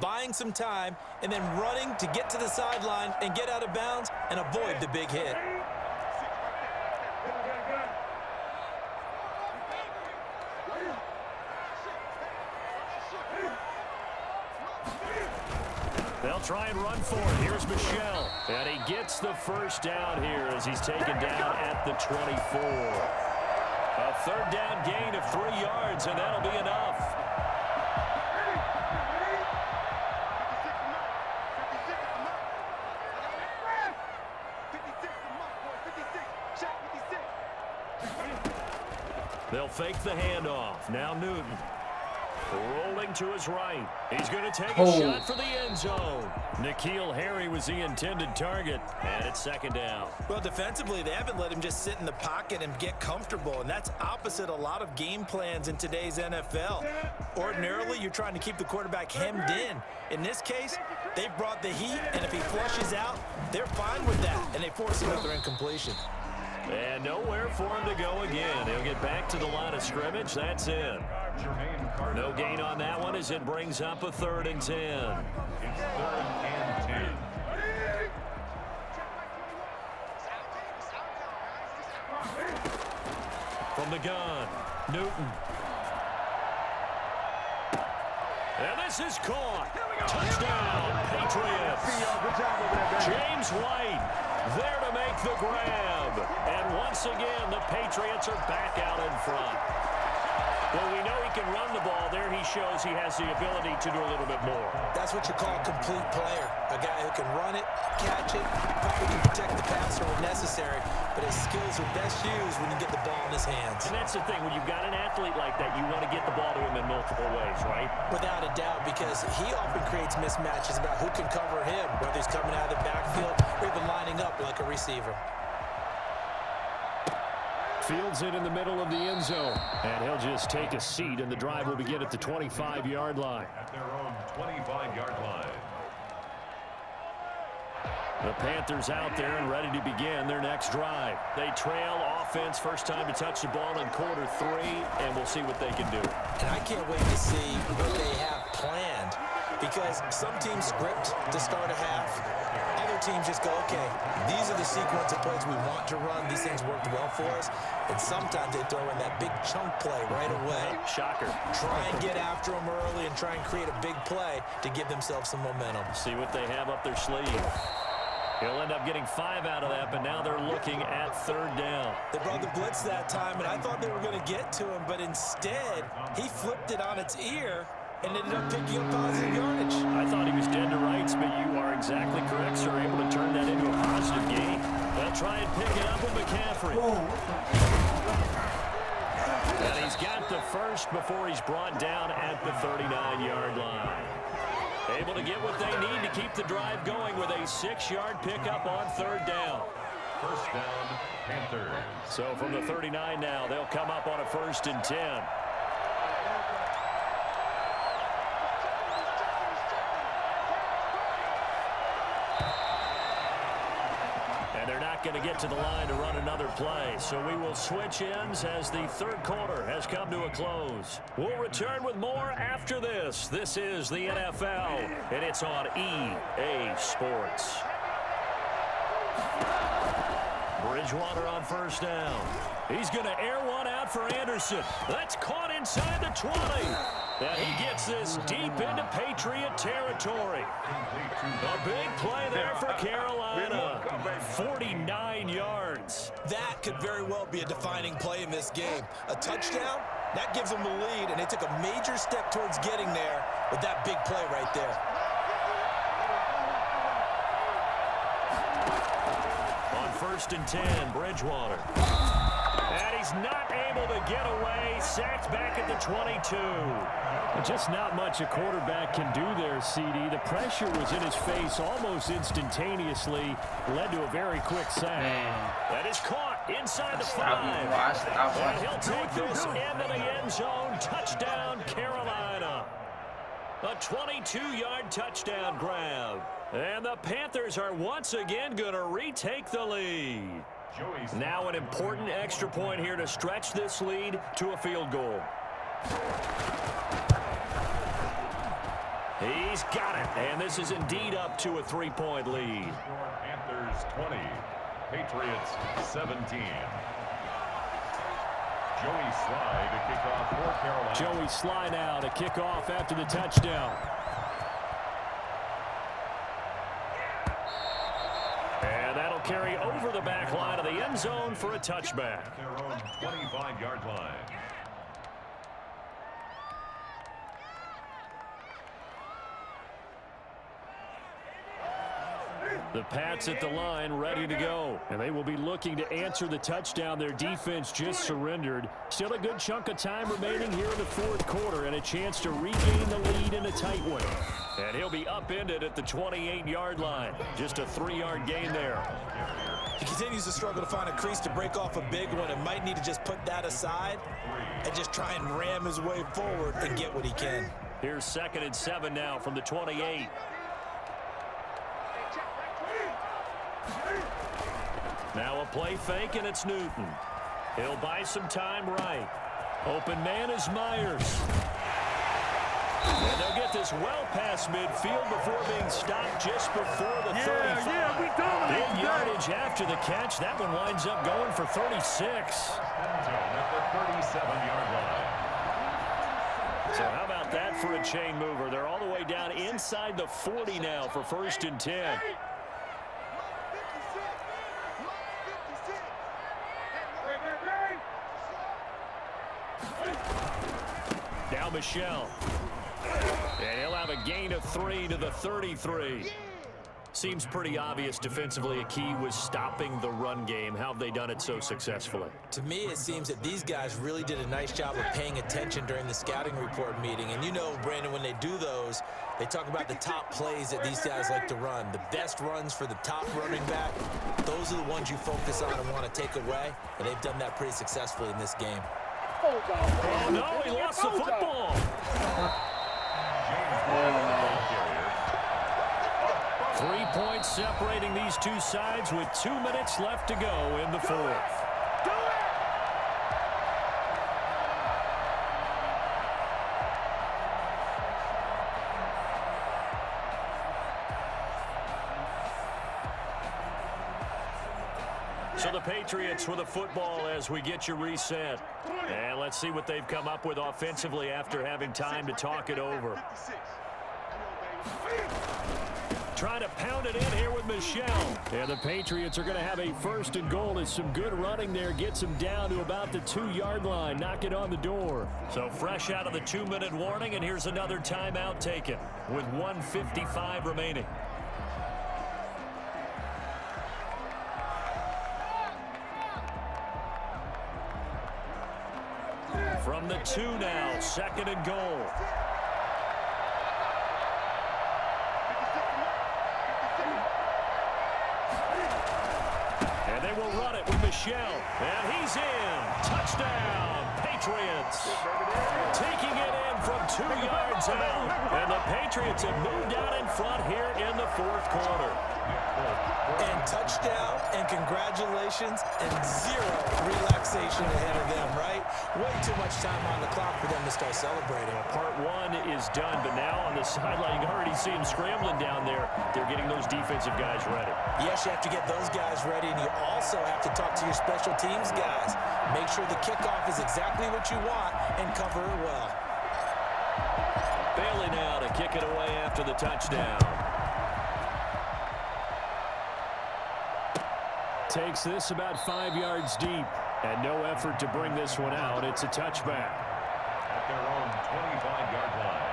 buying some time, and then running to get to the sideline and get out of bounds and avoid the big hit. They'll try and run for it. Here's Michel. And he gets the first down here as he's taken down at the 24. A third down gain of 3 yards, and that'll be enough. They'll fake the handoff. Now Newton. Rolling to his right. He's going to take a shot for the end zone. N'Keal Harry was the intended target, and it's second down. Well, defensively, they haven't let him just sit in the pocket and get comfortable, and that's opposite a lot of game plans in today's NFL. Ordinarily, you're trying to keep the quarterback hemmed in. In this case, they've brought the heat, and if he flushes out, they're fine with that, and they force another incompletion. And nowhere for him to go again. He'll get back to the line of scrimmage. That's in. No gain on that one as it brings up a 3rd and 10. It's 3rd and 10. From the gun, Newton. And this is caught. Touchdown, Patriots. James White there to make the grab. And once again, the Patriots are back out in front. Well, we know he can run the ball. There he shows he has the ability to do a little bit more. That's what you call a complete player. A guy who can run it, catch it, probably can protect the passer when necessary, but his skills are best used when you get the ball in his hands. And that's the thing. When you've got an athlete like that, you want to get the ball to him in multiple ways, right? Without a doubt, because he often creates mismatches about who can cover him, whether he's coming out of the backfield or even lining up like a receiver. Fields it in the middle of the end zone. And he'll just take a seat, and the drive will begin at the 25-yard line. At their own 25-yard line. The Panthers out there and ready to begin their next drive. They trail offense, first time to touch the ball in quarter 3, and we'll see what they can do. And I can't wait to see what they have planned, because some teams script to start a half. Other teams just go, okay, these are the sequence of plays we want to run. These things worked well for us. And sometimes they throw in that big chunk play right away. Shocker. Try and get after them early and try and create a big play to give themselves some momentum. See what they have up their sleeve. He'll end up getting 5 out of that, but now they're looking at 3rd down. They brought the blitz that time, and I thought they were going to get to him, but instead, he flipped it on its ear and ended up picking up positive yardage. I thought he was dead to rights, but you are exactly correct, sir. Able to turn that into a positive gain. They'll try and pick it up with McCaffrey. And he's got the first before he's brought down at the 39-yard line. Able to get what they need to keep the drive going with a 6-yard pickup on 3rd down. First down, Panthers. So from the 39 now, they'll come up on a 1st and 10. And they're not going to get to the line to run another play. So we will switch ends as the 3rd quarter has come to a close. We'll return with more after this. This is the NFL, and it's on EA Sports. Bridgewater on 1st down. He's going to air one out for Anderson. That's caught inside the 20. And he gets this deep into Patriot territory. A big play there for Carolina. 49 yards. That could very well be a defining play in this game. A touchdown, that gives them the lead, and they took a major step towards getting there with that big play right there. On 1st and 10, Bridgewater. And he's not able to get away. Sacked back at the 22. Just not much a quarterback can do there, CD. The pressure was in his face almost instantaneously. Led to a very quick sack. That is caught inside the 5. And he'll take this into the end zone. Touchdown, Carolina. A 22-yard touchdown grab. And the Panthers are once again going to retake the lead. Now an important extra point here to stretch this lead to a field goal. He's got it, and this is indeed up to a 3-point lead. Panthers 20, Patriots 17. Joey Sly to kick off for Carolina. Joey Sly now to kick off after the touchdown. And that'll carry over the back line of the end zone for a touchback. At their own 25-yard line. The Pats at the line ready to go. And they will be looking to answer the touchdown their defense just surrendered. Still a good chunk of time remaining here in the fourth quarter and a chance to regain the lead in a tight one. And he'll be upended at the 28-yard line. Just a 3-yard gain there. He continues to struggle to find a crease to break off a big one and might need to just put that aside and just try and ram his way forward and get what he can. Here's 2nd and 7 now from the 28. Now a play fake, and it's Newton. He'll buy some time right. Open man is Myers. And they'll get this well past midfield before being stopped just before the 35. Big yardage after the catch. That one winds up going for 36. At the 37-yard line. So how about that for a chain mover? They're all the way down inside the 40 now for 1st and 10. Now Michelle. And he'll have a gain of 3 to the 33. Seems pretty obvious defensively a key was stopping the run game. How have they done it so successfully? To me, it seems that these guys really did a nice job of paying attention during the scouting report meeting. And you know, Brandon, when they do those, they talk about the top plays that these guys like to run. The best runs for the top running back, those are the ones you focus on and want to take away. And they've done that pretty successfully in this game. Oh, no, he lost the football. 3 points separating these two sides with 2 minutes left to go in the fourth. So the Patriots with a football as we get you reset. And let's see what they've come up with offensively after having time to talk it over. Trying to pound it in here with Michelle. And the Patriots are going to have a 1st and goal as some good running there gets them down to about the 2-yard line. Knock it on the door. So fresh out of the 2-minute warning, and here's another timeout taken with 1:55 remaining. From the 2 now, 2nd and goal. And they will run it with Michelle. And he's in. Touchdown, Patriots. Taking it in from 2 yards out. And the Patriots have moved out in front here in the fourth quarter. And touchdown, and congratulations, and 0 relaxation ahead of them, right? Way too much time on the clock for them to start celebrating. Part 1 is done, but now on the sideline, you can already see them scrambling down there. They're getting those defensive guys ready. Yes, you have to get those guys ready, and you also have to talk to your special teams guys. Make sure the kickoff is exactly what you want and cover it well. Bailey now to kick it away after the touchdown. Takes this about 5 yards deep, and no effort to bring this one out. It's a touchback. At their own 25-yard line.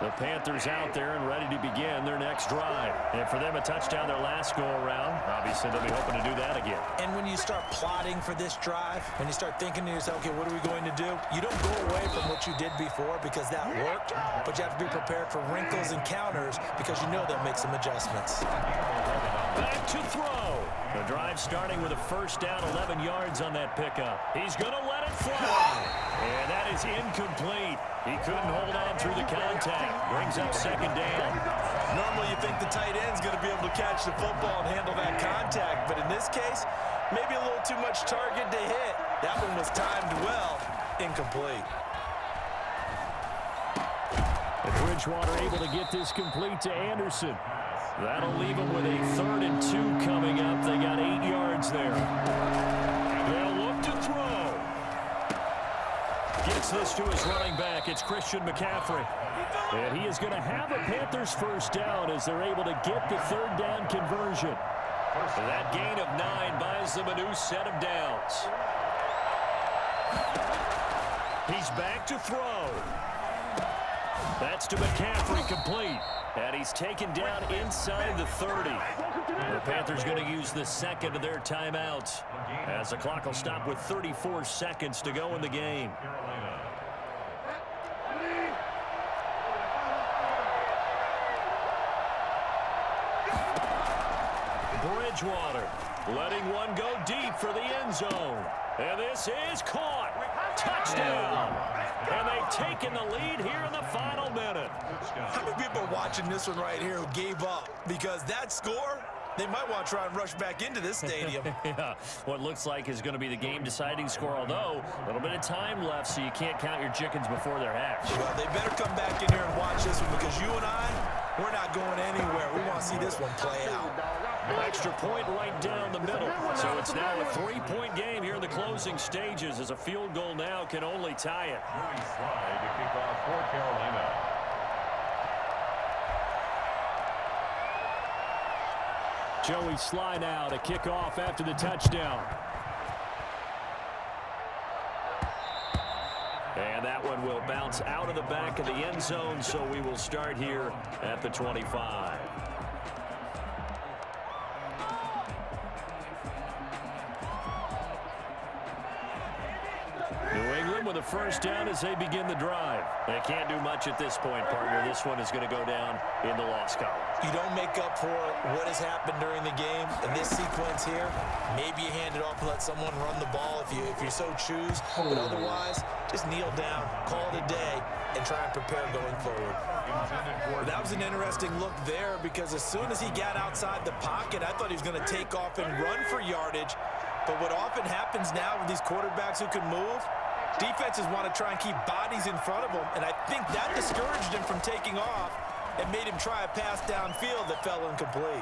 The Panthers out there and ready to begin their next drive. And for them, a touchdown their last go-around. Obviously, they'll be hoping to do that again. And when you start plotting for this drive, when you start thinking to yourself, okay, what are we going to do? You don't go away from what you did before because that worked, but you have to be prepared for wrinkles and counters because you know they'll make some adjustments. Back to throw. The drive starting with a 1st down, 11 yards on that pickup. He's going to let it fly. And that is incomplete. He couldn't hold on through the contact. Brings up 2nd down. Normally you think the tight end's going to be able to catch the football and handle that contact, but in this case, maybe a little too much target to hit. That one was timed well, incomplete. And Bridgewater able to get this complete to Anderson. That'll leave them with a 3rd and 2 coming up. They got 8 yards there. They'll look to throw. Gets this to his running back. It's Christian McCaffrey. And he is going to have a Panthers first down as they're able to get the 3rd down conversion. That gain of 9 buys them a new set of downs. He's back to throw. That's to McCaffrey, complete. And he's taken down inside the 30. The Panthers going to use the second of their timeouts as the clock will stop with 34 seconds to go in the game. Bridgewater letting one go deep for the end zone. And this is caught. Touchdown. And they've taken the lead here in the final minute. How many people are watching this one right here who gave up? Because that score, they might want to try and rush back into this stadium. Yeah, what looks like is going to be the game-deciding score, although a little bit of time left, so you can't count your chickens before they're hatched. Well, they better come back in here and watch this one because you and I, we're not going anywhere. We want to see this one play out. Extra point right down the middle. So it's now a 3-point game here in the closing stages as a field goal now can only tie it. Slide to kick off for Carolina. Joey Sly now to kick off after the touchdown. And that one will bounce out of the back of the end zone, so we will start here at the 25. New England with a first down as they begin the drive. They can't do much at this point, partner. This one is going to go down in the loss column. You don't make up for what has happened during the game. In this sequence here, maybe you hand it off and let someone run the ball if you so choose. But otherwise, just kneel down, call it a day, and try and prepare going forward. That was an interesting look there because as soon as he got outside the pocket, I thought he was going to take off and run for yardage. But what often happens now with these quarterbacks who can move, defenses want to try and keep bodies in front of them, and I think that discouraged him from taking off and made him try a pass downfield that fell incomplete.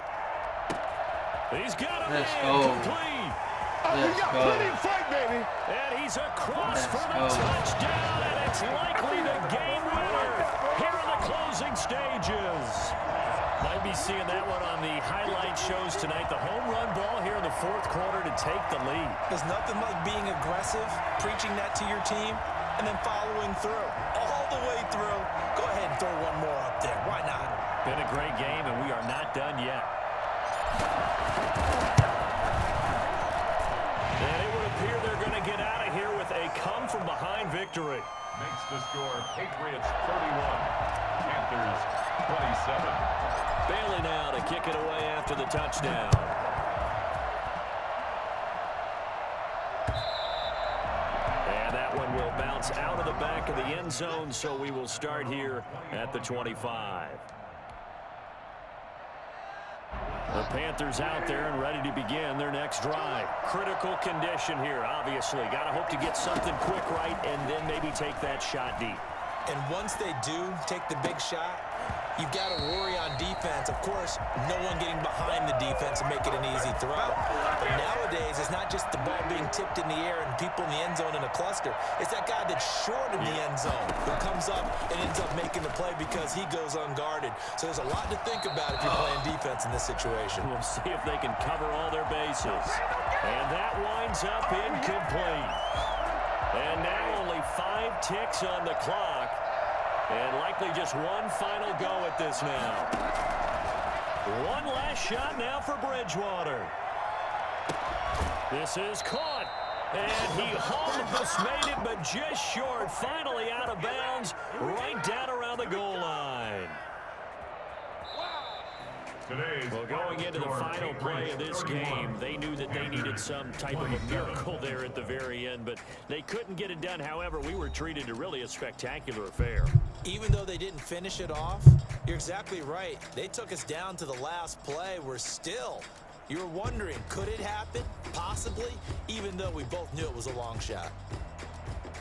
He's got him Let's in, go. complete. Let's go. And he's across for the touchdown, and it's likely the game winner here in the closing stages. Might be seeing that one on the highlight shows tonight. The home run ball here in the 4th quarter to take the lead. There's nothing like being aggressive, preaching that to your team, and then following through. All the way through. Go ahead and throw one more up there. Why not? Been a great game, and we are not done yet. And it would appear they're going to get out of here with a come-from-behind victory. Makes the score Patriots 31, Panthers 27. Bailey now to kick it away after the touchdown. And that one will bounce out of the back of the end zone, so we will start here at the 25. The Panthers out there and ready to begin their next drive. Critical condition here, obviously. Got to hope to get something quick right and then maybe take that shot deep. And once they do take the big shot, you've got to worry on defense. Of course, no one getting behind the defense and make it an easy throw. But nowadays, it's not just the ball being tipped in the air and people in the end zone in a cluster. It's that guy that's short in the end zone who comes up and ends up making the play because he goes unguarded. So there's a lot to think about if you're playing defense in this situation. We'll see if they can cover all their bases. And that winds up incomplete. And now only 5 ticks on the clock. And likely just one final go at this now. One last shot now for Bridgewater. This is caught. And he almost made it, but just short. Finally out of bounds, right down around the goal line. Well, going into the final play of this game, they knew that they needed some type of a miracle there at the very end, but they couldn't get it done. However, we were treated to really a spectacular affair. Even though they didn't finish it off, you're exactly right. They took us down to the last play. We're still You were wondering, could it happen? Possibly, even though we both knew it was a long shot.